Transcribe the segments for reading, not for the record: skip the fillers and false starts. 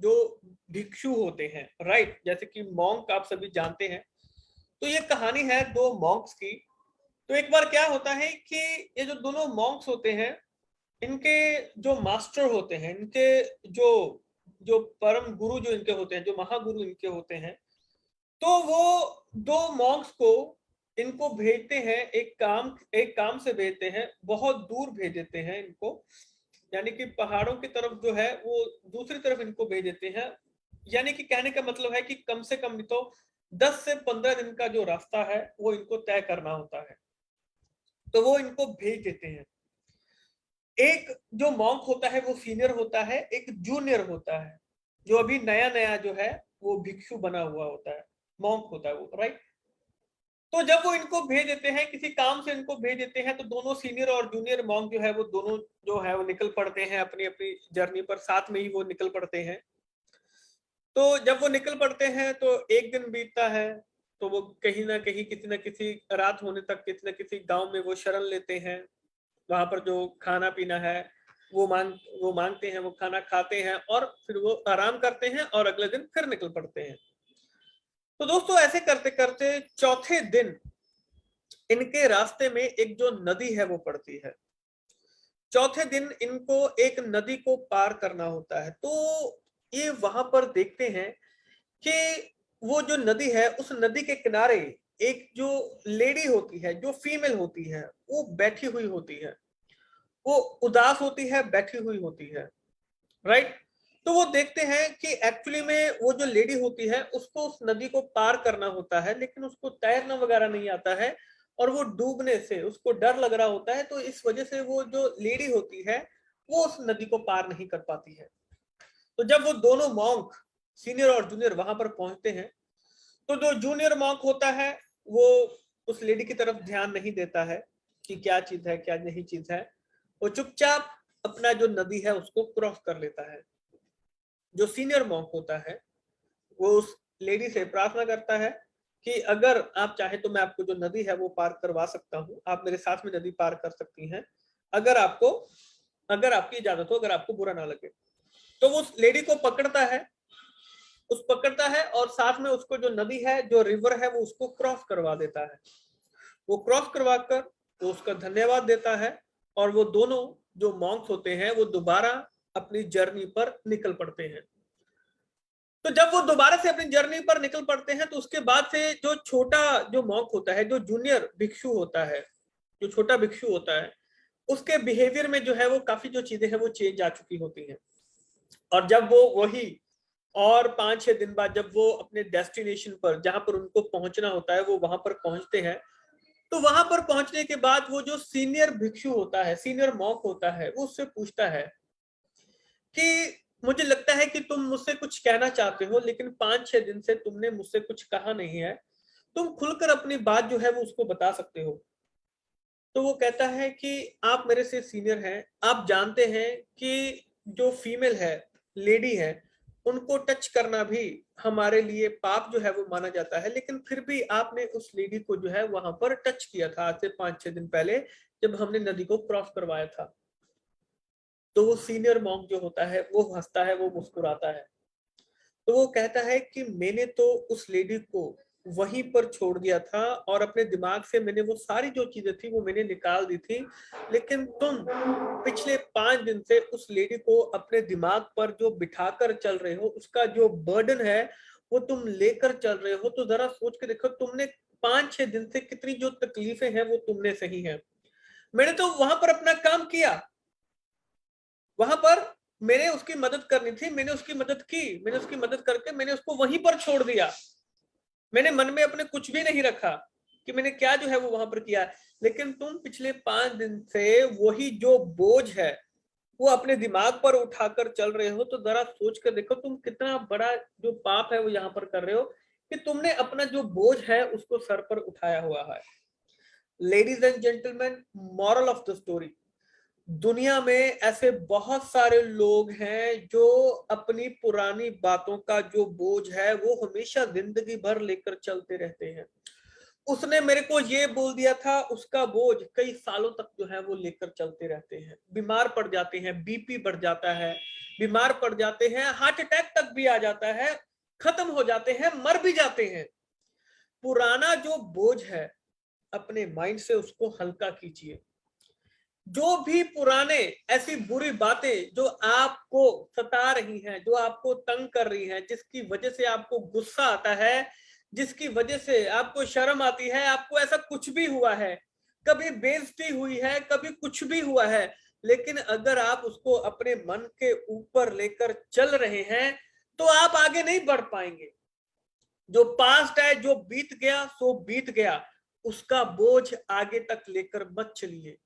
जो भिक्षु होते हैं, राइट, जैसे कि मॉन्क आप सभी जानते हैं। तो ये कहानी है दो मॉन्क्स की। तो एक बार क्या होता है कि ये जो दोनों मॉन्क्स होते हैं, इनके जो मास्टर होते हैं, इनके जो जो परम गुरु जो इनके होते हैं, जो महागुरु इनके होते हैं, तो वो दो मॉन्क्स को इनको भेजते हैं, एक काम से भेजते हैं, बहुत दूर भेज देते हैं इनको, यानी कि पहाड़ों की तरफ जो है वो दूसरी तरफ इनको भेज देते हैं। यानी कि कहने का मतलब है कि कम से कम नहीं तो 10 से 15 दिन का जो रास्ता है वो इनको तय करना होता है। तो वो इनको भेज देते हैं। एक जो मॉन्क होता है वो सीनियर होता है, एक जूनियर होता है, जो अभी नया नया जो है वो भिक्षु बना हुआ होता है, मॉन्क होता है वो, राइट। तो जब वो इनको भेज देते हैं, किसी काम से इनको भेज देते हैं, तो दोनों सीनियर और जूनियर मॉन्क जो है वो दोनों जो है वो निकल पड़ते हैं अपनी अपनी जर्नी पर, साथ में ही वो निकल पड़ते हैं। तो जब वो निकल पड़ते हैं तो एक दिन बीतता है, तो वो कहीं ना कहीं किसी न किसी रात होने तक किसी न किसी गांव में वो शरण लेते हैं। वहां पर जो खाना पीना है वो मांगते हैं, वो खाना खाते हैं और फिर वो आराम करते हैं और अगले दिन फिर निकल पड़ते हैं। तो दोस्तों ऐसे करते करते चौथे दिन इनके रास्ते में एक जो नदी है वो पड़ती है। चौथे दिन इनको एक नदी को पार करना होता है। तो ये वहां पर देखते हैं कि वो जो नदी है, उस नदी के किनारे एक जो लेडी होती है, जो फीमेल होती है, वो बैठी हुई होती है, वो उदास होती है, बैठी हुई होती है, राइट। तो वो देखते हैं कि एक्चुअली में वो जो लेडी होती है उसको उस नदी को पार करना होता है, लेकिन उसको तैरना वगैरह नहीं आता है और वो डूबने से उसको डर लग रहा होता है। तो इस वजह से वो जो लेडी होती है वो उस नदी को पार नहीं कर पाती है। तो जब वो दोनों मॉन्क सीनियर और जूनियर वहां पर पहुंचते हैं, तो जो जूनियर मॉन्क होता है वो उस लेडी की तरफ ध्यान नहीं देता है कि क्या चीज है क्या नहीं चीज है। वो चुपचाप अपना जो नदी है उसको क्रॉस कर लेता है। जो सीनियर मॉन्क होता है वो उस लेडी से प्रार्थना करता है कि अगर आप चाहे तो मैं आपको जो नदी है वो पार करवा सकता हूँ, आप मेरे साथ में नदी पार कर सकती हैं, अगर आपकी इजाजत हो, अगर आपको बुरा ना लगे। तो वो उस लेडी को पकड़ता है और साथ में उसको जो नदी है, जो रिवर है, वो उसको क्रॉस करवा देता है। वो क्रॉस करवा कर वो उसका धन्यवाद देता है और वो दोनों जो मॉन्क्स होते हैं वो दोबारा अपनी जर्नी पर निकल पड़ते हैं। तो जब वो दोबारा से अपनी जर्नी पर निकल पड़ते हैं तो उसके बाद से जो छोटा जो मॉन्क होता है, जो जूनियर भिक्षु होता है, जो छोटा भिक्षु होता है, उसके बिहेवियर में जो है वो काफी जो चीजें हैं वो चेंज आ चुकी होती हैं। और जब वो वही और 5-6 दिन बाद जब वो अपने डेस्टिनेशन पर, जहां पर उनको पहुंचना होता है, वो वहां पर पहुंचते हैं, तो वहां पर पहुंचने के बाद वो जो सीनियर भिक्षु होता है, सीनियर मॉन्क होता है, वो उससे पूछता है कि मुझे लगता है कि तुम मुझसे कुछ कहना चाहते हो, लेकिन 5-6 दिन से तुमने मुझसे कुछ कहा नहीं है, तुम खुलकर अपनी बात जो है वो उसको बता सकते हो। तो वो कहता है कि आप मेरे से सीनियर हैं, आप जानते हैं कि जो फीमेल है, लेडी है, उनको टच करना भी हमारे लिए पाप जो है वो माना जाता है, लेकिन फिर भी आपने उस लेडी को जो है वहां पर टच किया था आज से 5-6 दिन पहले, जब हमने नदी को क्रॉस करवाया था। तो वो सीनियर मॉन्क जो होता है वो हंसता है, वो मुस्कुराता है। तो वो कहता है कि मैंने तो उस लेडी को वहीं पर छोड़ दिया था और अपने दिमाग से मैंने वो सारी जो चीजें थी वो मैंने निकाल दी थी, लेकिन तुम पिछले 5 दिन से उस लेडी को अपने दिमाग पर जो बिठाकर चल रहे हो, उसका जो बर्डन है वो तुम लेकर चल रहे हो। तो जरा सोच के देखो, तुमने 5-6 दिन से कितनी जो तकलीफें हैं वो तुमने सही है। मैंने तो वहां पर अपना काम किया, वहां पर मैंने उसकी मदद करनी थी, मैंने उसकी मदद की, मैंने उसकी मदद करके मैंने उसको वहीं पर छोड़ दिया। मैंने मन में अपने कुछ भी नहीं रखा कि मैंने क्या जो है वो वहां पर किया। लेकिन तुम पिछले 5 दिन से वही जो बोझ है वो अपने दिमाग पर उठाकर चल रहे हो। तो जरा सोच कर देखो तुम कितना बड़ा जो पाप है वो यहाँ पर कर रहे हो कि तुमने अपना जो बोझ है उसको सर पर उठाया हुआ है। Ladies and gentleman, moral of the story, दुनिया में ऐसे बहुत सारे लोग हैं जो अपनी पुरानी बातों का जो बोझ है वो हमेशा जिंदगी भर लेकर चलते रहते हैं। उसने मेरे को ये बोल दिया था, उसका बोझ कई सालों तक जो है वो लेकर चलते रहते हैं, बीमार पड़ जाते हैं, बीपी बढ़ जाता है, बीमार पड़ जाते हैं, हार्ट अटैक तक भी आ जाता है, खत्म हो जाते हैं, मर भी जाते हैं। पुराना जो बोझ है अपने माइंड से उसको हल्का कीजिए। जो भी पुराने ऐसी बुरी बातें जो आपको सता रही हैं, जो आपको तंग कर रही हैं, जिसकी वजह से आपको गुस्सा आता है, जिसकी वजह से आपको शर्म आती है, आपको ऐसा कुछ भी हुआ है, कभी बेइज्जती हुई है, कभी कुछ भी हुआ है, लेकिन अगर आप उसको अपने मन के ऊपर लेकर चल रहे हैं तो आप आगे नहीं बढ़ पाएंगे। जो पास्ट है, जो बीत गया सो बीत गया, उसका बोझ आगे तक लेकर मत चलिए।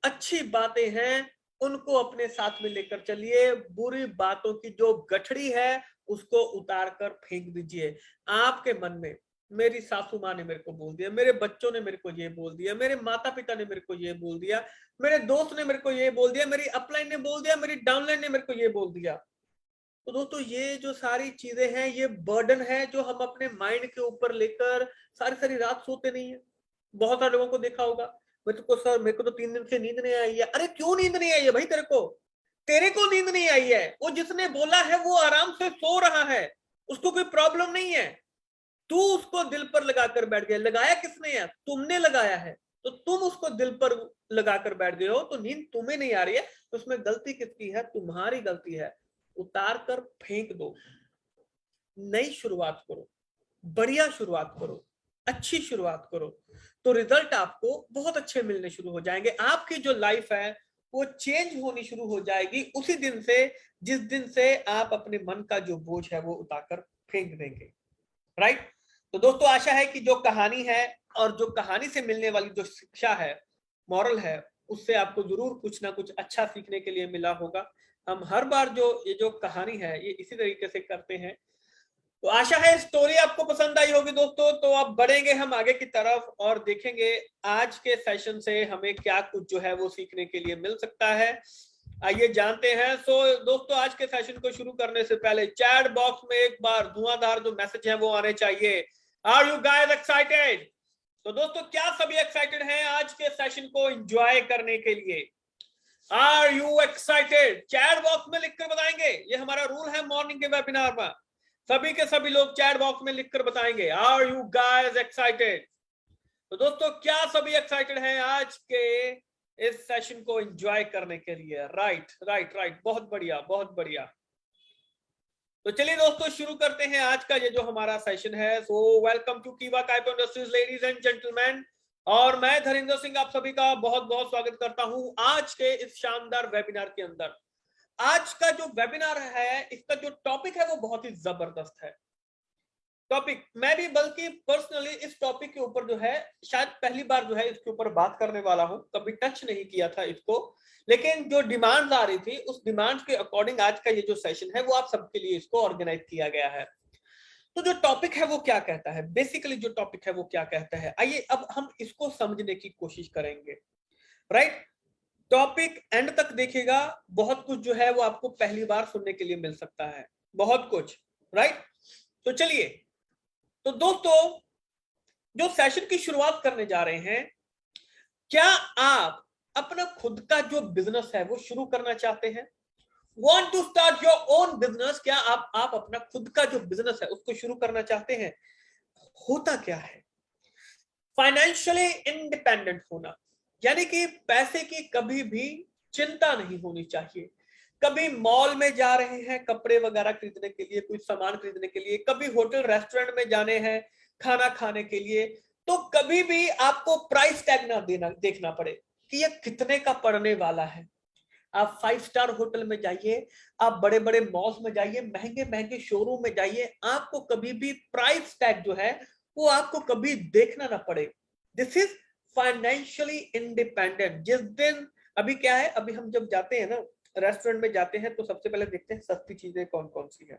अच्छी बातें हैं उनको अपने साथ में लेकर चलिए, बुरी बातों की जो गठड़ी है उसको उतार कर फेंक दीजिए। आपके मन में मेरी सासू माँ ने मेरे को बोल दिया, मेरे बच्चों ने मेरे को ये बोल दिया, मेरे माता पिता ने मेरे को ये बोल दिया, मेरे दोस्त ने मेरे को ये बोल दिया, मेरी अपलाइन ने बोल दिया, मेरी डाउनलाइन ने मेरे को ये बोल दिया। तो दोस्तों ये जो सारी चीजें हैं ये बर्डन है जो हम अपने माइंड के ऊपर लेकर सारी सारी रात सोते नहीं है। बहुत सारे लोगों को देखा होगा, मेरे को सर मेरे को तो 3 दिन से नींद नहीं आई है। अरे क्यों नींद नहीं आई है भाई? तेरे को नींद नहीं आई है, वो जिसने बोला है वो आराम से सो रहा है, उसको कोई प्रॉब्लम नहीं है। तू उसको दिल पर लगाकर बैठ गया। लगाया किसने है? तुमने लगाया है। तो तुम उसको दिल पर लगाकर बैठ गए हो, तो नींद तुम्हें नहीं आ रही है, तो उसमें गलती किसकी है? तुम्हारी गलती है। उतार कर फेंक दो, नई शुरुआत करो, बढ़िया शुरुआत करो, अच्छी शुरुआत करो, तो रिजल्ट आपको बहुत अच्छे मिलने शुरू हो जाएंगे। आपकी जो लाइफ है वो चेंज होनी शुरू हो जाएगी उसी दिन से जिस दिन से आप अपने मन का जो बोझ है वो उतारकर फेंक देंगे। राइट? तो दोस्तों आशा है कि जो कहानी है और जो कहानी से मिलने वाली जो शिक्षा है, मॉरल है, उससे आपको जरूर कुछ ना कुछ अच्छा सीखने के लिए मिला होगा। हम हर बार जो ये जो कहानी है ये इसी तरीके से करते हैं। तो आशा है स्टोरी आपको पसंद आई होगी दोस्तों। तो अब बढ़ेंगे हम आगे की तरफ और देखेंगे आज के सेशन से हमें क्या कुछ जो है वो सीखने के लिए मिल सकता है। आइए जानते हैं। सो दोस्तों आज के सेशन को शुरू करने से पहले चैट बॉक्स में एक बार धुआंधार जो मैसेज है वो आने चाहिए। Are you guys excited? तो दोस्तों क्या सभी एक्साइटेड हैं आज के सेशन को एंजॉय करने के लिए? Are you excited? Chat box में लिखकर बताएंगे, ये हमारा रूल है मॉर्निंग के वेबिनार में। सभी के सभी लोग चैट बॉक्स में लिखकर बताएंगे आर यू गाइस एक्साइटेड? तो दोस्तों क्या सभी एक्साइटेड हैं आज के इस सेशन को एंजॉय करने के लिए? राइट राइट राइट, बहुत बढ़िया बहुत बढ़िया। तो चलिए दोस्तों शुरू करते हैं आज का ये जो हमारा सेशन है। सो वेलकम टू कीवा Kyoto industries ladies and gentleman, और मैं धरिंदर सिंह आप सभी का बहुत बहुत स्वागत करता हूं आज के इस शानदार वेबिनार के अंदर। आज का जो वेबिनार है इसका जो टॉपिक है वो बहुत ही जबरदस्त है। टॉपिक मैं भी बल्कि पर्सनली इस टॉपिक के ऊपर जो है शायद पहली बार जो है इसके ऊपर बात करने वाला हूं, कभी टच नहीं किया था इसको, लेकिन जो डिमांड्स आ रही थी उस डिमांड्स के अकॉर्डिंग आज का ये जो सेशन है वो आप सबके लिए इसको ऑर्गेनाइज किया गया है। तो जो टॉपिक है वो क्या कहता है, बेसिकली जो टॉपिक है वो क्या कहता है, आइए अब हम इसको समझने की कोशिश करेंगे। राइट? टॉपिक एंड तक देखिएगा, बहुत कुछ जो है वो आपको पहली बार सुनने के लिए मिल सकता है, बहुत कुछ। राइट? तो चलिए, तो दोस्तों जो सेशन की शुरुआत करने जा रहे हैं, क्या आप अपना खुद का जो बिजनेस है वो शुरू करना चाहते हैं? Want to start your own business? क्या आप अपना खुद का जो बिजनेस है उसको शुरू करना चाहते हैं? होता क्या है फाइनेंशियली इंडिपेंडेंट होना, यानी कि पैसे की कभी भी चिंता नहीं होनी चाहिए। कभी मॉल में जा रहे हैं कपड़े वगैरह खरीदने के लिए, कुछ सामान खरीदने के लिए, कभी होटल रेस्टोरेंट में जाने हैं खाना खाने के लिए, तो कभी भी आपको प्राइस टैग ना देखना पड़े कि ये कितने का पड़ने वाला है। आप 5 स्टार होटल में जाइए, आप बड़े बड़े मॉल्स में जाइए, महंगे महंगे शोरूम में जाइए, आपको कभी भी प्राइस टैग जो है वो आपको कभी देखना ना पड़े। This is financially independent. जिस दिन अभी क्या है, अभी हम जब जाते हैं ना रेस्टोरेंट में जाते हैं तो सबसे पहले देखते हैं सस्ती चीजें कौन कौन सी है।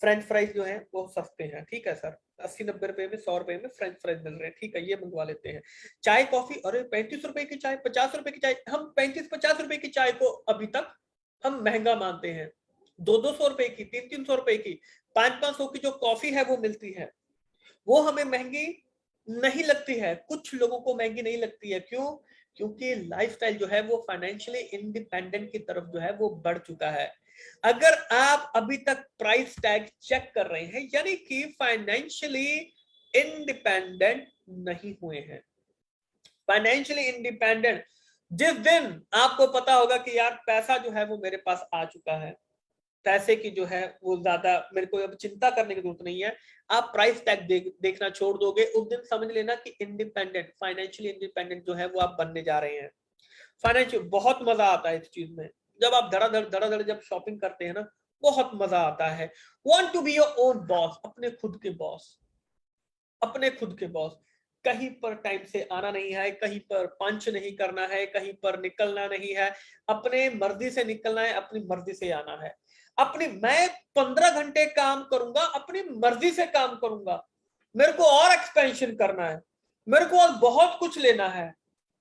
फ्रेंच फ्राइज जो है वो सस्ते हैं, ठीक है सर, 80-90 रुपए में, 100 रुपए में फ्रेंच फ्राइज मिल रहे हैं, ठीक है ये मंगवा लेते हैं। चाय कॉफी, अरे 35 रुपए की चाय, 50 रुपए की चाय, हम 35-50 रुपए की चाय को अभी तक हम महंगा मानते हैं। 200-200 रुपए की, 300-300 रुपए की, 500-500 की जो कॉफी है वो मिलती है, वो हमें महंगी नहीं लगती है। कुछ लोगों को महंगी नहीं लगती है, क्यों? क्योंकि लाइफस्टाइल जो है वो फाइनेंशियली इंडिपेंडेंट की तरफ जो है वो बढ़ चुका है। अगर आप अभी तक प्राइस टैग चेक कर रहे हैं, यानी कि फाइनेंशियली इंडिपेंडेंट नहीं हुए हैं। फाइनेंशियली इंडिपेंडेंट जिस दिन आपको पता होगा कि यार पैसा जो है वो मेरे पास आ चुका है, पैसे की जो है वो ज्यादा मेरे को अब चिंता करने की जरूरत नहीं है, आप प्राइस टैग देखना छोड़ दोगे, उस दिन समझ लेना कि इंडिपेंडेंट, फाइनेंशियली इंडिपेंडेंट जो है वो आप बनने जा रहे हैं। फाइनेंशियल बहुत मजा आता है इस चीज में, जब आप धड़ाधड़ जब शॉपिंग करते हैं ना, बहुत मजा आता है। Want to be your own boss, अपने खुद के बॉस, अपने खुद के बॉस। कहीं पर टाइम से आना नहीं है, कहीं पर पंच नहीं करना है, कहीं पर निकलना नहीं है, अपने मर्जी से निकलना है, अपनी मर्जी से आना है। अपनी मैं 15 घंटे काम करूंगा, अपनी मर्जी से काम करूंगा, मेरे को और एक्सपेंशन करना है, मेरे को और बहुत कुछ लेना है,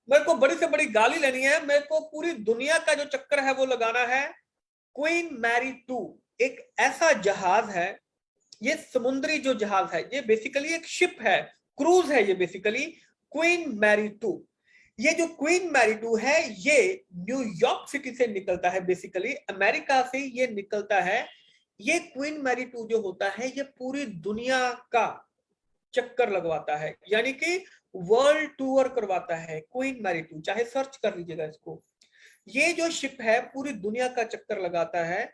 मेरे को बड़ी से बड़ी गाली लेनी है, मेरे को पूरी दुनिया का जो चक्कर है वो लगाना है। क्वीन मैरी 2 एक ऐसा जहाज है, ये समुद्री जो जहाज है, ये बेसिकली एक शिप है, क्रूज है ये बेसिकली। क्वीन मैरी 2, ये जो क्वीन मैरी 2 है ये न्यूयॉर्क सिटी से निकलता है, बेसिकली अमेरिका से ये निकलता है। ये क्वीन मैरी 2 जो होता है ये पूरी दुनिया का चक्कर लगवाता है, यानी कि वर्ल्ड टूर करवाता है क्वीन मैरी 2, चाहे सर्च कर लीजिएगा इसको। ये जो शिप है पूरी दुनिया का चक्कर लगाता है।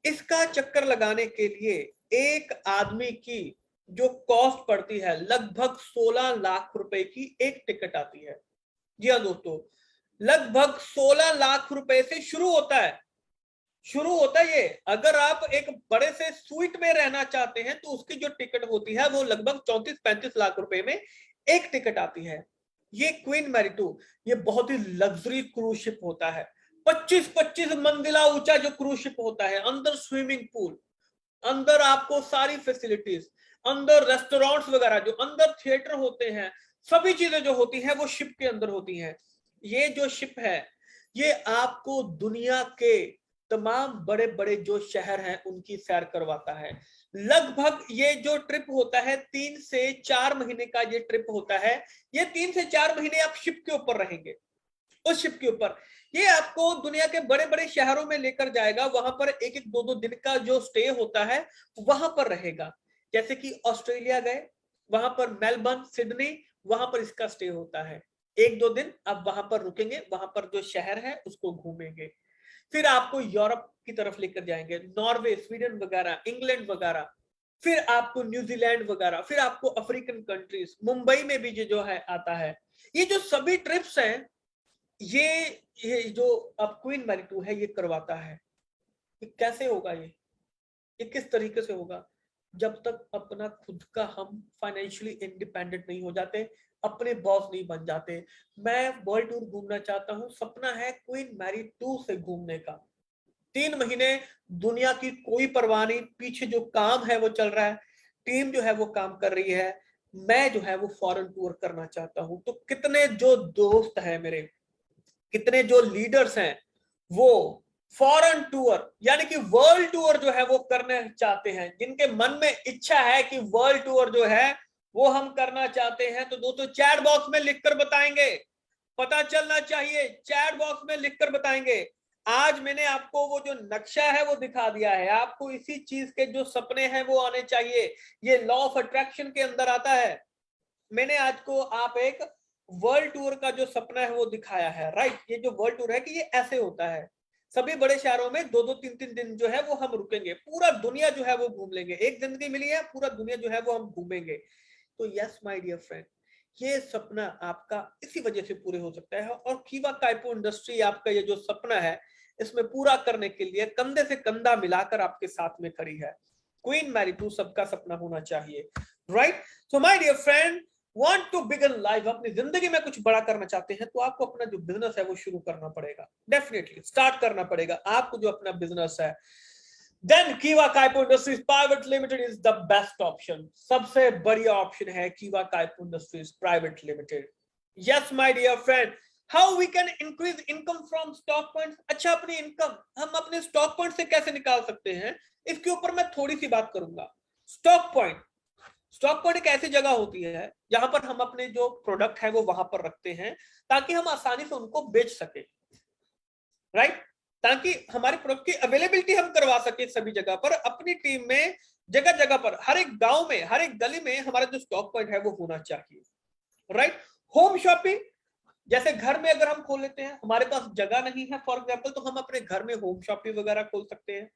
इसका चक्कर लगाने के लिए एक आदमी की जो कॉस्ट पड़ती है लगभग 16 लाख रुपए की एक टिकट आती है। जी हाँ दोस्तों, लगभग 16 लाख रुपए से शुरू होता है, शुरू होता है ये। अगर आप एक बड़े से स्वीट में रहना चाहते हैं तो उसकी जो टिकट होती है वो लगभग 34-35 लाख रुपए में एक टिकट आती है। ये क्वीन मैरी 2 ये बहुत ही लग्जरी क्रूज शिप होता है, 25-25 मंजिला ऊंचा जो क्रूज शिप होता है, अंदर स्विमिंग पूल, अंदर आपको सारी फैसिलिटीज, अंदर रेस्टोरेंट्स वगैरह, जो अंदर थिएटर होते हैं, सभी चीजें जो होती हैं वो शिप के अंदर होती हैं। ये जो शिप है ये आपको दुनिया के तमाम बड़े बड़े जो शहर हैं उनकी सैर करवाता है। लगभग ये जो ट्रिप होता है 3 से 4 महीने का ये ट्रिप होता है। ये 3 से 4 महीने आप शिप के ऊपर रहेंगे, उस शिप के ऊपर। ये आपको दुनिया के बड़े बड़े शहरों में लेकर जाएगा, वहां पर एक एक दो दो दिन का जो स्टे होता है वहां पर रहेगा। जैसे कि ऑस्ट्रेलिया गए, वहां पर मेलबर्न, सिडनी, वहां पर इसका स्टे होता है। एक दो दिन आप वहां पर रुकेंगे, वहां पर जो शहर है उसको घूमेंगे। फिर आपको यूरोप की तरफ लेकर जाएंगे, नॉर्वे, स्वीडन वगैरह, इंग्लैंड वगैरह, फिर आपको न्यूजीलैंड वगैरह, फिर आपको अफ्रीकन कंट्रीज, मुंबई में भी जो है आता है। ये जो सभी ट्रिप्स हैं ये जो अब क्वीन मैरी 2 है ये करवाता है। ये कैसे होगा, ये किस तरीके से होगा? जब तक अपना खुद का हम फाइनेंशियली इंडिपेंडेंट नहीं हो जाते, अपने बॉस नहीं बन जाते। मैं वर्ल्ड टूर घूमना चाहता हूं, सपना है क्वीन मैरी 2 से घूमने का। 3 महीने दुनिया की कोई परवाह नहीं, पीछे जो काम है वो चल रहा है, टीम जो है वो काम कर रही है, मैं जो है वो फॉरेन टूर करना चाहता हूं। तो कितने जो दोस्त हैं मेरे, कितने जो लीडर्स हैं वो फॉरेन टूर यानी कि वर्ल्ड टूर जो है वो करने चाहते हैं, जिनके मन में इच्छा है कि वर्ल्ड टूर जो है वो हम करना चाहते हैं, तो दोस्तों चैट बॉक्स में लिखकर बताएंगे, पता चलना चाहिए, चैट बॉक्स में लिखकर बताएंगे। आज मैंने आपको वो जो नक्शा है वो दिखा दिया है, आपको इसी चीज के जो सपने हैं वो आने चाहिए। ये लॉ ऑफ अट्रैक्शन के अंदर आता है। मैंने आज को आप एक वर्ल्ड टूर का जो सपना है वो दिखाया है, राइट। ये जो वर्ल्ड टूर है कि ये ऐसे होता है, सभी बड़े शहरों में 2-2 3-3 दिन जो है वो हम रुकेंगे, पूरा दुनिया जो है वो घूम लेंगे। एक जिंदगी मिली है, पूरा दुनिया जो है वो हम घूमेंगे। तो यस माय डियर फ्रेंड, ये सपना आपका इसी वजह से पूरे हो सकता है। और कीवा काइपो इंडस्ट्री आपका ये जो सपना है इसमें पूरा करने के लिए कंधे से कंधा मिलाकर आपके साथ में खड़ी है। क्वीन मैरी 2 सबका सपना होना चाहिए, right. So my dear friend, want to begin life, अपनी जिंदगी में कुछ बड़ा करना चाहते हैं तो आपको अपना जो बिजनेस है वो शुरू करना पड़ेगा, डेफिनेटली स्टार्ट करना पड़ेगा आपको जो अपना बिजनेस है। Then Kiva Kaipo industries private limited is the best option, सबसे बढ़िया ऑप्शन है Kiva Kaipo industries private limited. Yes my dear friend, how we can increase income from stock points. अच्छा, अपनी इनकम हम अपने स्टॉक पॉइंट से कैसे निकाल सकते हैं, इसके ऊपर मैं थोड़ी सी बात करूंगा। स्टॉक पॉइंट, स्टॉक पॉइंट एक ऐसी जगह होती है जहां पर हम अपने जो प्रोडक्ट है वो वहां पर रखते हैं ताकि हम आसानी से उनको बेच सके, राइट। ताकि हमारे प्रोडक्ट की अवेलेबिलिटी हम करवा सके सभी जगह पर, अपनी टीम में जगह जगह पर, हर एक गांव में, हर एक गली में हमारा जो स्टॉक पॉइंट है वो होना चाहिए, राइट। होम शॉपिंग, जैसे घर में अगर हम खोल लेते हैं, हमारे पास जगह नहीं है फॉर एग्जाम्पल, तो हम अपने घर में होम शॉपिंग वगैरह खोल सकते हैं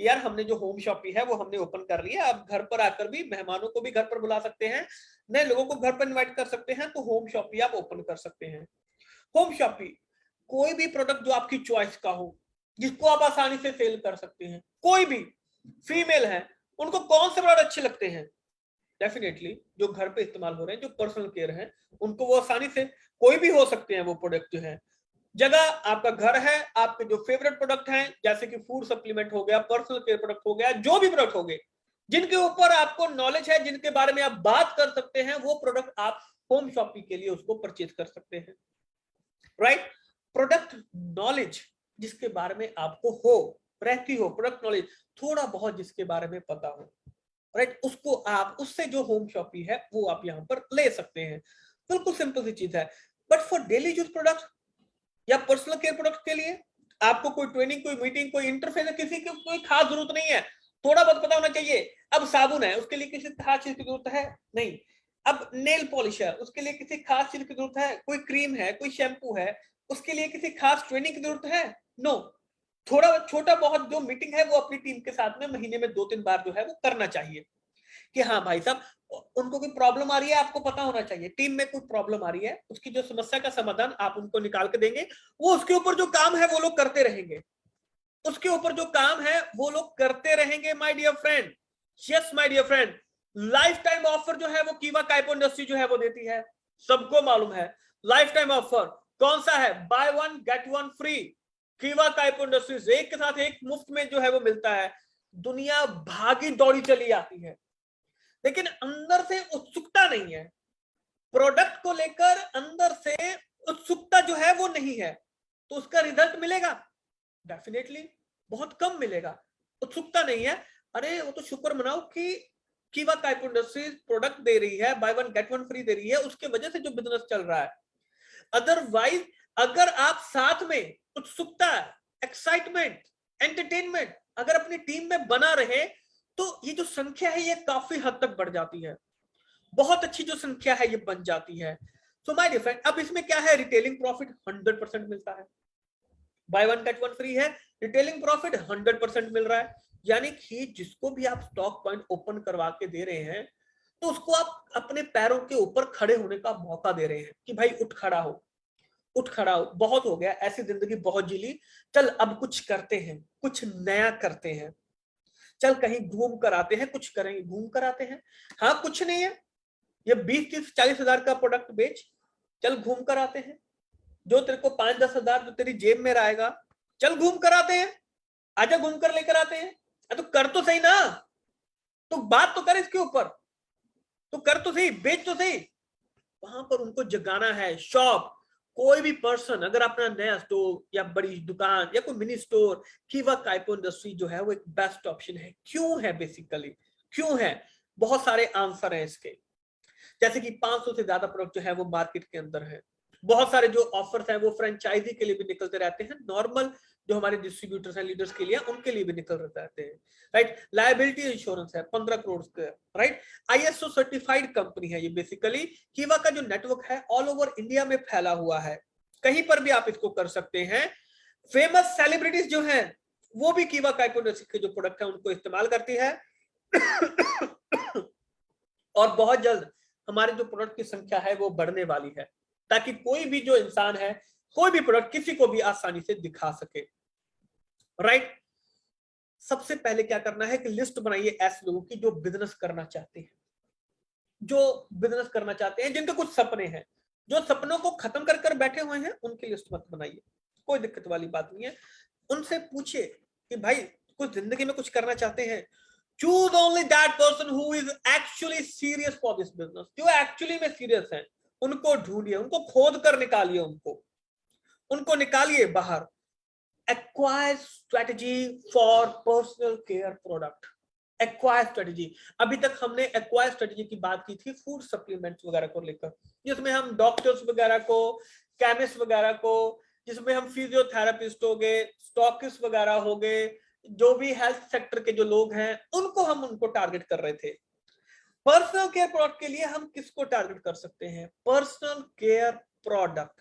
कि यार हमने जो होम शॉपिंग है वो हमने ओपन कर लिया, अब घर पर आकर भी मेहमानों को भी घर पर बुला सकते हैं, नए लोगों को घर पर इनवाइट कर सकते हैं, तो होम शॉपिंग आप ओपन कर सकते हैं। होम शॉपिंग, कोई भी प्रोडक्ट जो आपकी चॉइस का हो, जिसको आप आसानी से सेल कर सकते हैं, कोई भी फीमेल है उनको कौन से प्रोडक्ट अच्छे लगते हैं, डेफिनेटली जो घर पे इस्तेमाल हो रहे हैं, जो पर्सनल केयर है, उनको वो आसानी से, कोई भी हो सकते हैं वो प्रोडक्ट जो है। जगह आपका घर है, आपके जो फेवरेट प्रोडक्ट हैं जैसे कि फूड सप्लीमेंट हो गया, पर्सनल केयर प्रोडक्ट हो गया, जो भी प्रोडक्ट हो गए जिनके ऊपर आपको नॉलेज है, जिनके बारे में आप बात कर सकते हैं, वो प्रोडक्ट आप होम शॉपिंग के लिए उसको परचेज कर सकते हैं, राइट। प्रोडक्ट नॉलेज जिसके बारे में आपको हो, रहती हो, प्रोडक्ट नॉलेज थोड़ा बहुत जिसके बारे में पता हो, राइट, उसको आप, उससे जो होम शॉपिंग है वो आप यहाँ पर ले सकते हैं। बिल्कुल सिंपल सी चीज है। But for daily use product या पर्सनल केयर प्रोडक्ट के लिए आपको कोई ट्रेनिंग, कोई मीटिंग, कोई इंटरफेस, किसी की कोई खास जरूरत नहीं है, थोड़ा बहुत पता होना चाहिए। अब साबुन है, उसके लिए किसी खास चीज की जरूरत है नहीं। अब नेल पॉलिश है, उसके लिए किसी खास चीज की जरूरत है, कोई क्रीम है, कोई शैम्पू है, उसके लिए किसी खास ट्रेनिंग की जरूरत है, नो। थोड़ा छोटा बहुत जो मीटिंग है वो अपनी टीम के साथ में महीने में 2-3 बार जो है वो करना चाहिए कि हाँ भाई साहब, उनको कोई प्रॉब्लम आ रही है, आपको पता होना चाहिए टीम में कोई प्रॉब्लम आ रही है, उसकी जो समस्या का समाधान आप उनको निकाल के देंगे, वो उसके ऊपर जो काम है वो लोग करते रहेंगे, उसके ऊपर जो काम है वो लोग करते रहेंगे my dear friend. Yes my dear friend, lifetime offer जो है वो कीवा काइपो इंडस्ट्री जो है वो देती है, सबको मालूम है। लाइफ टाइम ऑफर कौन सा है? Buy one get one free. कीवा काइपो इंडस्ट्रीज एक के साथ एक मुफ्त में जो है वो मिलता है। दुनिया भागी दौड़ी चली आती है, लेकिन अंदर से उत्सुकता नहीं है, प्रोडक्ट को लेकर अंदर से उत्सुकता जो है वो नहीं है, तो उसका रिजल्ट मिलेगा डेफिनेटली बहुत कम मिलेगा। उत्सुकता नहीं है, अरे वो तो शुक्र मनाओ कि कीवा काइपो इंडस्ट्रीज प्रोडक्ट दे रही है, buy one get one free दे रही है, उसके वजह से जो बिजनेस चल रहा है। अदरवाइज अगर आप साथ में उत्सुकता, एक्साइटमेंट, एंटरटेनमेंट अगर अपनी टीम में बना रहे, तो ये जो संख्या है ये काफी हद तक बढ़ जाती है, बहुत अच्छी जो संख्या है ये बन जाती है। सो माय डियर फ्रेंड, अब इसमें क्या है, रिटेलिंग प्रॉफिट 100% मिलता है, buy one get one free है, रिटेलिंग प्रॉफिट 100% मिल रहा है। यानी कि जिसको भी आप स्टॉक पॉइंट ओपन करवा के दे रहे हैं, तो उसको आप अपने पैरों के ऊपर खड़े होने का मौका दे रहे हैं कि भाई उठ खड़ा हो, उठ खड़ा हो, बहुत हो गया, ऐसी जिंदगी बहुत जी ली, चल अब कुछ करते हैं, कुछ नया करते हैं, चल कहीं घूम कर आते हैं, कुछ करेंगे, घूम कर आते हैं। हाँ कुछ नहीं है, ये 20-30-40 हजार का प्रोडक्ट बेच, चल घूम कर आते हैं, जो तेरे को 5-10 हजार जो तेरी जेब में रहेगा, चल घूम कर आते हैं, आजा घूम कर लेकर आते हैं। तो कर तो सही ना, तो बात तो कर इसके ऊपर, तो कर तो सही, बेच तो सही। वहां पर उनको जगाना है। शॉप, कोई भी पर्सन अगर अपना नया स्टोर या बड़ी दुकान या कोई मिनी स्टोर, कीवा काइपो इंडस्ट्री जो है वो एक बेस्ट ऑप्शन है। क्यों है? बेसिकली क्यों है, बहुत सारे आंसर हैं इसके। जैसे कि 500 से ज्यादा प्रोडक्ट जो है वो मार्केट के अंदर है, बहुत सारे जो ऑफर्स हैं वो फ्रेंचाइजी के लिए भी निकलते रहते हैं, नॉर्मल जो हमारे डिस्ट्रीब्यूटर्स हैं, लीडर्स के लिए, उनके लिए भी निकल रहते हैं, राइट। लायबिलिटी इंश्योरेंस है 15 करोड़ का, राइट। आईएसओ सर्टिफाइड कंपनी है ये। बेसिकली कीवा का जो नेटवर्क है ऑल ओवर इंडिया में फैला हुआ है, कहीं पर भी आप इसको कर सकते हैं। फेमस सेलिब्रिटीज जो हैं वो भी कीवा काइपो इंडस्ट्री के जो प्रोडक्ट है उनको इस्तेमाल करती है। और बहुत जल्द हमारे जो प्रोडक्ट की संख्या है वो बढ़ने वाली है, ताकि कोई भी जो इंसान है कोई भी प्रोडक्ट किसी को भी आसानी से दिखा सके, राइट। सबसे पहले क्या करना है कि लिस्ट बनाइए ऐसे लोगों की जो बिजनेस करना चाहते हैं, जो बिजनेस करना चाहते हैं, जिनके कुछ सपने हैं, जो सपनों को खत्म कर कर बैठे हुए हैं, उनकी लिस्ट मत बनाइए, कोई दिक्कत वाली बात नहीं है। उनसे पूछिए कि भाई कुछ जिंदगी में कुछ करना चाहते हैं, choose only that person who is actually serious for this business, जो एक्चुअली में सीरियस हैं, उनको ढूंढिए, उनको खोद कर निकालिए, उनको निकालिए बाहर। Acquire strategy for personal care product, acquire strategy. अभी तक हमने एक्वायर स्ट्रेटजी की बात की थी फूड सप्लीमेंट्स वगैरह को लेकर, जिसमें हम डॉक्टर्स वगैरह को, केमिस्ट वगैरह को, जिसमें हम फिजियोथेरेपिस्ट हो गए, स्टॉकिस्ट वगैरह हो गए, जो भी हेल्थ सेक्टर के जो लोग हैं उनको टारगेट कर रहे थे। पर्सनल केयर प्रोडक्ट के लिए हम किसको टारगेट कर सकते हैं? Personal care product.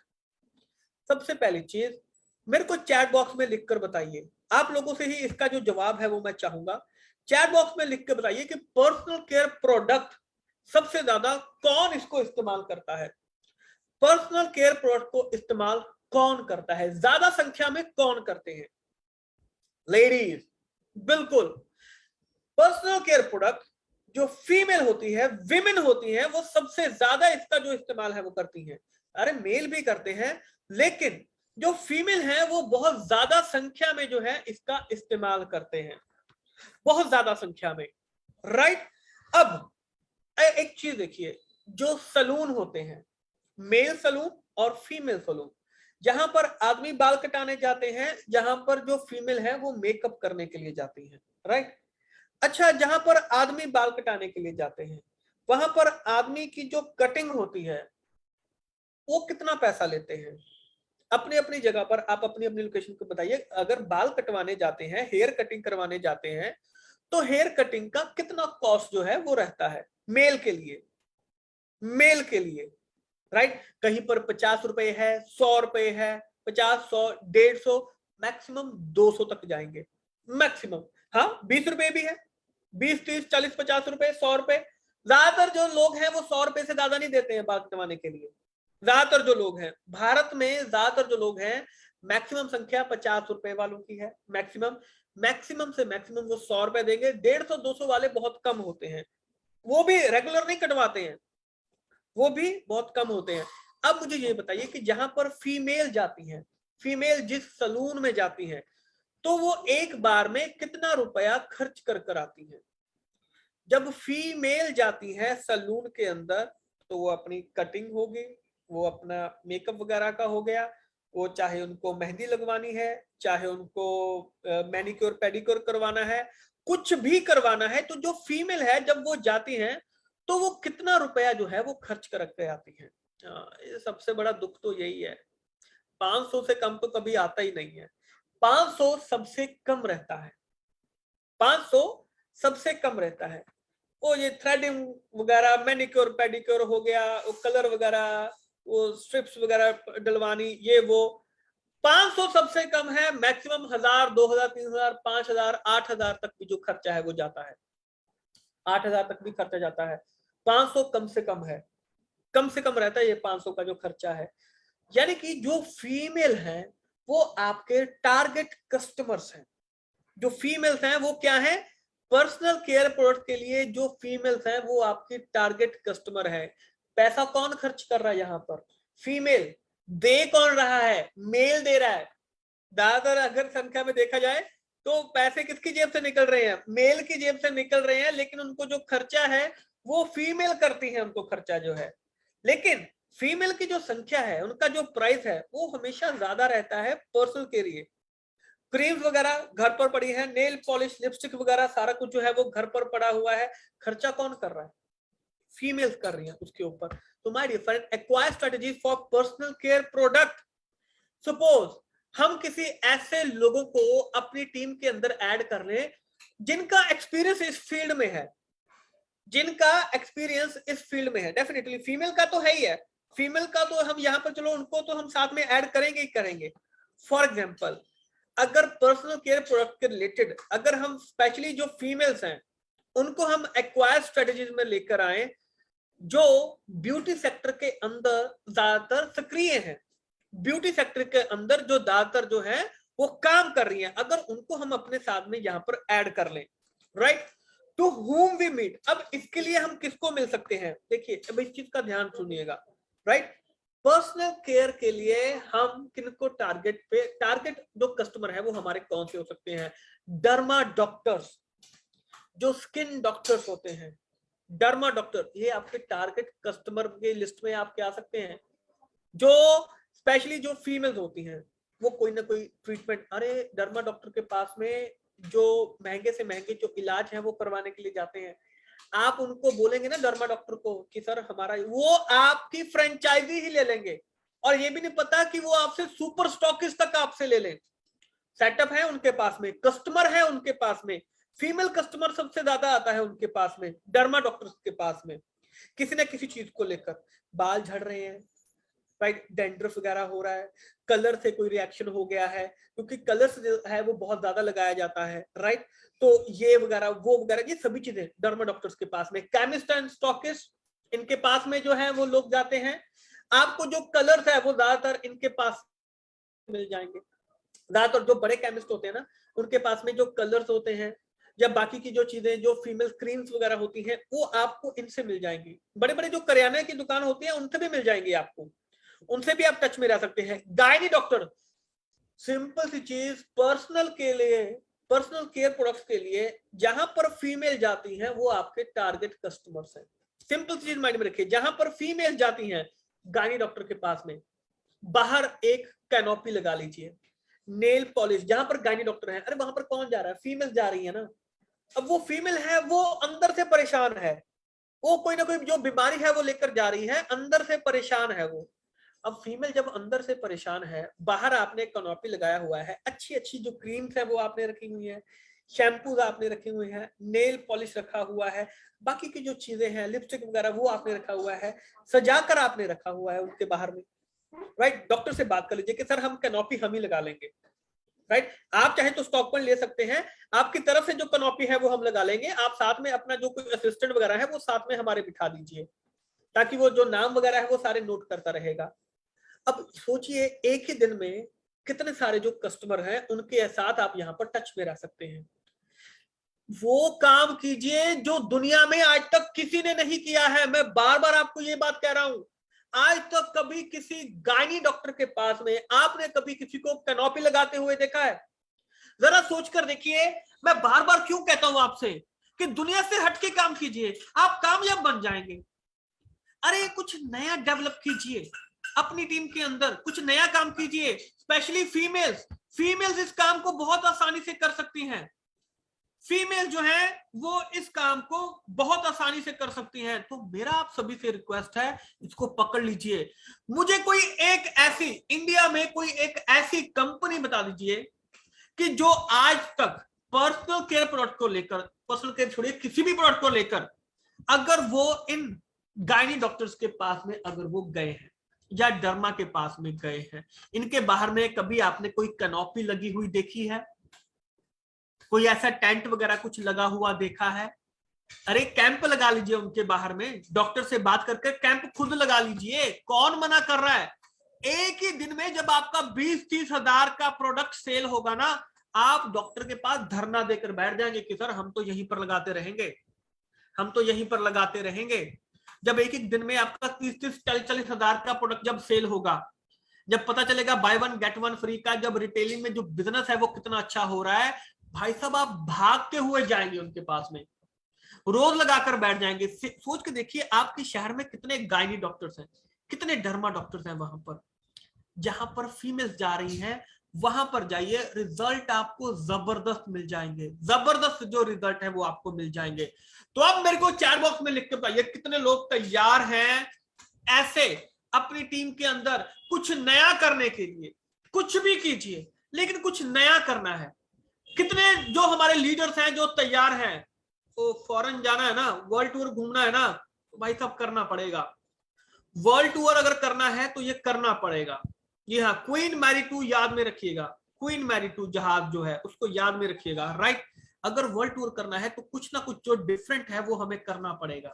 सबसे पहली चीज, मेरे को चैट बॉक्स में लिखकर बताइए, आप लोगों से ही इसका जो जवाब है वो मैं चाहूंगा। चैट बॉक्स में लिख कर बताइए कि पर्सनल केयर प्रोडक्ट सबसे ज्यादा कौन इसको इस्तेमाल करता है? पर्सनल केयर प्रोडक्ट को इस्तेमाल कौन करता है, ज्यादा संख्या में कौन करते हैं? लेडीज, बिल्कुल। पर्सनल केयर प्रोडक्ट जो फीमेल होती है, विमेन होती है, वो सबसे ज्यादा इसका जो इस्तेमाल है वो करती हैं। अरे मेल भी करते हैं, लेकिन जो फीमेल है वो बहुत ज्यादा संख्या में जो है इसका इस्तेमाल करते हैं, बहुत ज्यादा संख्या में, राइट। अब एक चीज देखिए, जो सलून होते हैं, मेल सलून और फीमेल सलून, जहां पर आदमी बाल कटाने जाते हैं, जहां पर जो फीमेल है वो मेकअप करने के लिए जाती है, राइट। अच्छा, जहां पर आदमी बाल कटाने के लिए जाते हैं, वहां पर आदमी की जो कटिंग होती है वो कितना पैसा लेते हैं? अपनी अपनी जगह पर आप अपनी अपनी लोकेशन को बताइए। अगर बाल कटवाने जाते हैं, हेयर कटिंग करवाने जाते हैं, तो हेयर कटिंग का कितना कॉस्ट जो है वो रहता है मेल के लिए? मेल के लिए, राइट। कहीं पर 50 रुपए है, 100 रुपए है, 50, 100, 150, मैक्सिमम 200 तक जाएंगे, मैक्सिमम। हाँ, 20 रुपए भी है, 20, 30, 40, 50 रुपए, 100 रुपए। ज्यादातर जो लोग हैं वो 100 रुपए से ज्यादा नहीं देते हैं बाल कटवाने के लिए। ज्यादातर जो लोग हैं भारत में, ज्यादातर जो लोग हैं, मैक्सिमम संख्या 50 रुपए वालों की है, मैक्सिमम। मैक्सिमम से मैक्सिमम वो 100 रुपए देंगे। 150, 200 वाले बहुत कम होते हैं, वो भी रेगुलर नहीं कटवाते हैं, वो भी बहुत कम होते हैं। अब मुझे ये बताइए कि जहां पर फीमेल जाती हैं, फीमेल जिस सलून में जाती हैं, तो वो एक बार में कितना रुपया खर्च कर कर आती हैं? जब फीमेल जाती है सलून के अंदर, तो वो अपनी कटिंग होगी, वो अपना मेकअप वगैरह का हो गया, वो चाहे उनको मेहंदी लगवानी है, चाहे उनको मैनिक्योर पेडिक्योर करवाना है, कुछ भी करवाना है, तो जो फीमेल है जब वो जाती हैं तो वो कितना रुपया जो है वो खर्च कर के आती है। ये सबसे बड़ा दुख तो यही है। 500 से कम तो कभी आता ही नहीं है, 500 सबसे कम रहता है, 500 सबसे कम रहता है। वो ये थ्रेडिंग वगैरह, मैनिक्योर पेडिक्योर हो गया, वो कलर वगैरह, वो स्ट्रिप्स वगैरह डलवानी, ये वो, 500 सबसे कम है। मैक्सिमम 1000, 2000, 3000, 5000, 8000 तक भी जो खर्चा है वो जाता है, 8000 तक भी खर्चा जाता है। 500 कम से कम है, कम से कम रहता है ये 500 का जो खर्चा है। यानी कि जो फीमेल है वो आपके टारगेट कस्टमर्स हैं। जो फीमेल्स हैं वो क्या है? पर्सनल केयर प्रोडक्ट के लिए जो फीमेल्स हैं वो आपकी टारगेट कस्टमर है। पैसा कौन खर्च कर रहा है यहाँ पर? फीमेल। दे कौन रहा है? मेल दे रहा है। ज्यादातर अगर संख्या में देखा जाए तो पैसे किसकी जेब से निकल रहे हैं? मेल की जेब से निकल रहे हैं, लेकिन उनको जो खर्चा है वो फीमेल करती है, उनको खर्चा जो है। लेकिन फीमेल की जो संख्या है, उनका जो प्राइस है वो हमेशा ज्यादा रहता है पर्सनल के लिए। क्रीम्स वगैरह घर पर पड़ी है, नेल पॉलिश, लिपस्टिक वगैरह सारा कुछ जो है वो घर पर पड़ा हुआ है। खर्चा कौन कर रहा है? फीमेल्स कर रही हैं उसके ऊपर। तो my dear friend, acquire strategies for personal care product. Suppose हम किसी ऐसे लोगों को अपनी टीम के अंदर ऐड कर लें जिनका एक्सपीरियंस इस फील्ड में है, जिनका एक्सपीरियंस इस फील्ड में है। डेफिनेटली फीमेल का तो है ही है, फीमेल का तो हम यहाँ पर, चलो उनको तो हम साथ में ऐड करेंगे ही करेंगे। फॉर एग्जाम्पल, अगर पर्सनल केयर प्रोडक्ट के रिलेटेड अगर हम स्पेशली जो फीमेल्स हैं उनको हम एक्वायर स्ट्रेटजीज में लेकर आए, जो ब्यूटी सेक्टर के अंदर ज्यादातर सक्रिय हैं, ब्यूटी सेक्टर के अंदर जो ज्यादातर जो है वो काम कर रही हैं, अगर उनको हम अपने साथ में यहां पर ऐड कर लें, right. To whom we meet, अब इसके लिए हम किसको मिल सकते हैं? देखिए अब इस चीज का ध्यान सुनिएगा, राइट। पर्सनल केयर के लिए हम किनको टारगेट पे, टारगेट जो कस्टमर है वो हमारे कौन से हो सकते हैं? डर्मा डॉक्टर्स, जो स्किन डॉक्टर्स होते हैं, डर्मा डॉक्टर, ये आपके टारगेट कस्टमर के लिस्ट में आपके आ सकते हैं। जो स्पेशली जो फीमेल्स होती हैं वो कोई ना कोई ट्रीटमेंट, अरे डर्मा डॉक्टर के पास में जो महंगे से महंगे जो इलाज है वो करवाने के लिए जाते हैं। आप उनको बोलेंगे ना डर्मा डॉक्टर को कि सर हमारा, वो आपकी फ्रेंचाइजी ही ले लेंगे, और ये भी नहीं पता कि वो आपसे सुपर स्टॉकिस्ट तक आपसे ले लें। सेटअप है उनके पास में, कस्टमर है उनके पास में, फीमेल कस्टमर सबसे ज्यादा आता है उनके पास में, डर्मा डॉक्टर्स के पास में, किसी ना किसी चीज को लेकर। बाल झड़ रहे हैं, राइट, डैंड्रफ वगैरह हो रहा है, कलर से कोई रिएक्शन हो गया है, क्योंकि कलर जो है वो बहुत ज्यादा लगाया जाता है, राइट। तो ये वगैरह वो वगैरह ये सभी चीजें डर्मा डॉक्टर्स के पास में। केमिस्ट एंड स्टॉकिस्ट, इनके पास में जो है वो लोग जाते हैं। आपको जो कलर्स है वो ज्यादातर इनके पास मिल जाएंगे। ज्यादातर जो बड़े केमिस्ट होते हैं ना, उनके पास में जो कलर्स होते हैं या बाकी की जो चीजें, जो फीमेल क्रीम्स वगैरह होती हैं, वो आपको इनसे मिल जाएंगी। बड़े बड़े जो करियाना की दुकान होती है उनसे भी मिल जाएंगी आपको, उनसे भी आप टच में रह सकते हैं। गायनी डॉक्टर, सिंपल सी चीज, पर्सनल के लिए, पर्सनल केयर प्रोडक्ट्स के लिए जहां पर फीमेल जाती हैं वो आपके टारगेट कस्टमर्स हैं। सिंपल चीज माइंड में रखिए, जहां पर फीमेल जाती हैं गायनी डॉक्टर के पास में, बाहर एक कैनोपी लगा लीजिए। नेल पॉलिश, जहां पर गायनी डॉक्टर है, अरे वहां पर कौन जा रहा है? फीमेल जा रही है ना। अब वो फीमेल है, वो अंदर से परेशान है, वो कोई ना कोई जो बीमारी है वो लेकर जा रही है, अंदर से परेशान है वो। अब फीमेल जब अंदर से परेशान है, बाहर आपने कैनोपी लगाया हुआ है, अच्छी अच्छी जो क्रीम्स है वो आपने रखी हुई है, शैम्पूज आपने रखे हुए हैं, नेल पॉलिश रखा हुआ है, बाकी की जो चीजें हैं, लिपस्टिक वगैरह वो आपने रखा हुआ है, सजाकर आपने रखा हुआ है उनके बाहर में, राइट। डॉक्टर से बात कर लीजिए कि सर हम कैनोपी हम ही लगा लेंगे, राइट। आप चाहे तो स्टॉक पर ले सकते हैं, आपकी तरफ से जो कैनोपी है वो हम लगा लेंगे, आप साथ में अपना जो कोई असिस्टेंट वगैरह है वो साथ में हमारे बिठा दीजिए, ताकि वो जो नाम वगैरह है वो सारे नोट करता रहेगा। अब सोचिए एक ही दिन में कितने सारे जो कस्टमर हैं उनके साथ आप यहाँ पर टच में रह सकते हैं। वो काम कीजिए जो दुनिया में आज तक किसी ने नहीं किया है। मैं बार बार आपको ये बात कह रहा हूं, आज तक कभी किसी गायनी डॉक्टर के पास में आपने कभी किसी को कैनोपी लगाते हुए देखा है? जरा सोचकर देखिए। मैं बार बार क्यों कहता हूं आपसे कि दुनिया से हटके काम कीजिए, आप कामयाब बन जाएंगे। अरे कुछ नया डेवलप कीजिए अपनी टीम के अंदर, कुछ नया काम कीजिए। स्पेशली फीमेल्स, फीमेल्स इस काम को बहुत आसानी से कर सकती हैं। फीमेल जो है वो इस काम को बहुत आसानी से कर सकती हैं। तो मेरा आप सभी से रिक्वेस्ट है, इसको पकड़ लीजिए। मुझे कोई एक ऐसी, इंडिया में कोई एक ऐसी कंपनी बता दीजिए कि जो आज तक पर्सनल केयर प्रोडक्ट को लेकर, पर्सनल केयर छोड़िए, किसी भी प्रोडक्ट को लेकर, अगर वो इन गायनी डॉक्टर्स के पास में अगर वो गए हैं या डर्मा के पास में गए हैं, इनके बाहर में कभी आपने कोई कैनोपी लगी हुई देखी है? कोई ऐसा टेंट वगैरह कुछ लगा हुआ देखा है? अरे कैंप लगा लीजिए उनके बाहर में, डॉक्टर से बात करके कैंप खुद लगा लीजिए, कौन मना कर रहा है? एक ही दिन में जब आपका 20-30 हजार का प्रोडक्ट सेल होगा ना, आप डॉक्टर के पास धरना देकर बैठ जाएंगे कि सर हम तो यहीं पर लगाते रहेंगे, हम तो यहीं पर लगाते रहेंगे। जब एक एक दिन में आपका 30-40 हजार का प्रोडक्ट जब सेल होगा, जब पता चलेगा bye one get one free का, जब रिटेलिंग में जो बिजनेस है वो कितना अच्छा हो रहा है, भाई साहब आप भागते हुए जाएंगे उनके पास में, रोज लगाकर बैठ जाएंगे। सोच के देखिए आपके शहर में कितने गायनी डॉक्टर्स हैं, कितने डर्मा डॉक्टर्स हैं वहां पर। जहां पर फीमेल्स जा रही हैं वहां पर जाइए, रिजल्ट आपको जबरदस्त मिल जाएंगे, जबरदस्त जो रिजल्ट है वो आपको मिल जाएंगे। तो अब मेरे को चैट बॉक्स में लिख के बताइए कितने लोग तैयार हैं ऐसे अपनी टीम के अंदर कुछ नया करने के लिए। कुछ भी कीजिए लेकिन कुछ नया करना है। कितने जो हमारे लीडर्स हैं जो तैयार हैं? तो फॉरेन जाना है ना, वर्ल्ड टूर घूमना है ना, तो भाई साहब करना पड़ेगा। वर्ल्ड टूर अगर करना है तो ये करना पड़ेगा। ये हाँ, क्वीन मैरी 2 याद में रखिएगा, क्वीन मैरी 2 जहाज जो है उसको याद में रखिएगा, राइट। अगर वर्ल्ड टूर करना है तो कुछ ना कुछ जो डिफरेंट है वो हमें करना पड़ेगा।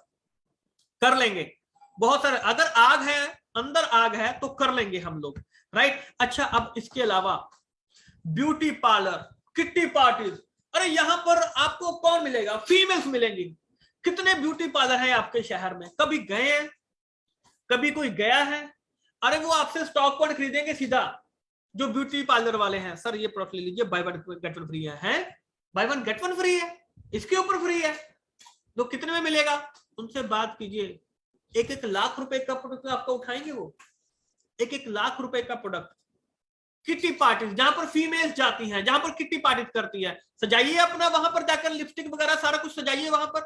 कर लेंगे बहुत सारे, अगर आग है, अंदर आग है तो कर लेंगे हम लोग, राइट। अच्छा अब इसके अलावा ब्यूटी पार्लर, किट्टी पार्टीज, अरे यहां पर आपको कौन मिलेगा? फीमेल्स मिलेंगी। कितने ब्यूटी पार्लर है आपके शहर में? कभी गए हैं? कभी कोई गया है? अरे वो आपसे स्टॉक पॉइंट खरीदेंगे सीधा, जो ब्यूटी पार्लर वाले हैं। सर ये प्रोडक्ट ले लीजिए, buy one get one free है, buy one get one free है, इसके ऊपर फ्री है, तो कितने में मिलेगा? उनसे बात कीजिए। 1-1 लाख रुपए का प्रोडक्ट आपका उठाएंगे वो, 1-1 लाख रुपए का प्रोडक्ट। किट्टी पार्टीज, जहां पर फीमेल्स जाती हैं, जहां पर किट्टी पार्टीज करती है, सजाइए अपना वहां पर जाकर, लिपस्टिक वगैरह सारा कुछ सजाइए वहां पर,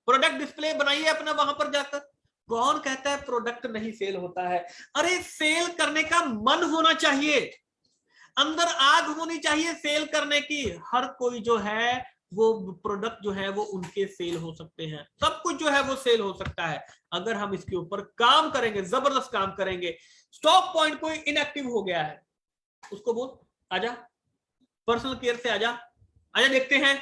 प्रोडक्ट डिस्प्ले बनाइए अपना वहां पर जाकर, कौन कहता है प्रोडक्ट नहीं सेल होता है? अरे सेल करने का मन होना चाहिए, अंदर आग होनी चाहिए सेल करने की। हर कोई जो है वो प्रोडक्ट जो है वो उनके सेल हो सकते हैं, सब कुछ जो है वो सेल हो सकता है अगर हम इसके ऊपर काम करेंगे, जबरदस्त काम करेंगे। स्टॉक पॉइंट कोई इनएक्टिव हो गया है, उसको बोल आजा पर्सनल केयर से, आजा आजा देखते हैं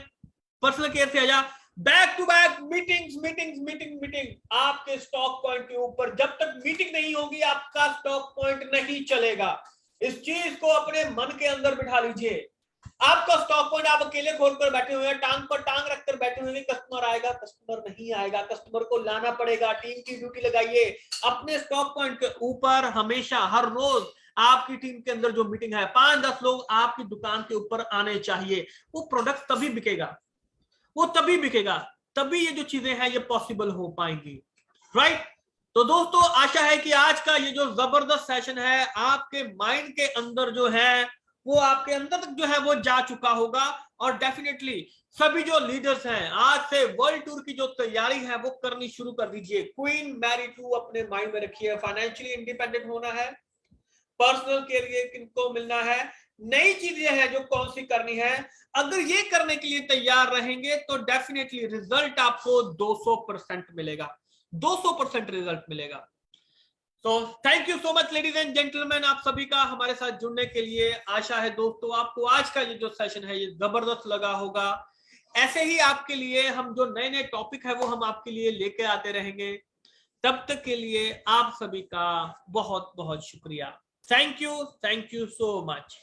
पर्सनल केयर से, आजा। Back to back meetings meetings meeting meeting, आपके स्टॉक पॉइंट के ऊपर जब तक मीटिंग नहीं होगी आपका स्टॉक पॉइंट नहीं चलेगा। इस चीज को अपने मन के अंदर बिठा लीजिए। आपका स्टॉक पॉइंट आप अकेले खोल कर बैठे हुए हैं, टांग पर टांग रखकर बैठे हुए हैं, कस्टमर आएगा, कस्टमर नहीं आएगा, कस्टमर को लाना पड़ेगा। टीम की ड्यूटी लगाइए अपने स्टॉक पॉइंट के ऊपर। हमेशा हर रोज आपकी टीम के अंदर जो मीटिंग है 5-10 लोग आपकी दुकान के ऊपर आने चाहिए। वो प्रोडक्ट तभी बिकेगा, वो तभी बिकेगा, तभी ये जो चीजें हैं ये पॉसिबल हो पाएंगी, राइट। तो दोस्तों आशा है कि आज का ये जो जबरदस्त सेशन है आपके माइंड के अंदर जो है वो आपके अंदर तक जो है वो जा चुका होगा। और डेफिनेटली सभी जो लीडर्स हैं आज से वर्ल्ड टूर की जो तैयारी है वो करनी शुरू कर दीजिए। क्वीन मैरी 2 अपने माइंड में रखिए, फाइनेंशियली इंडिपेंडेंट होना है, पर्सनल कैरियर किनको मिलना है, नई चीजें हैं जो कौन सी करनी है। अगर ये करने के लिए तैयार रहेंगे तो डेफिनेटली रिजल्ट आपको 200% मिलेगा, 200% रिजल्ट मिलेगा। तो thank you so much ladies and gentleman, आप सभी का हमारे साथ जुड़ने के लिए। आशा है दोस्तों आपको आज का ये जो सेशन है ये जबरदस्त लगा होगा। ऐसे ही आपके लिए हम जो नए नए टॉपिक है वो हम आपके लिए लेके आते रहेंगे। तब तक के लिए आप सभी का बहुत बहुत शुक्रिया। Thank you so much.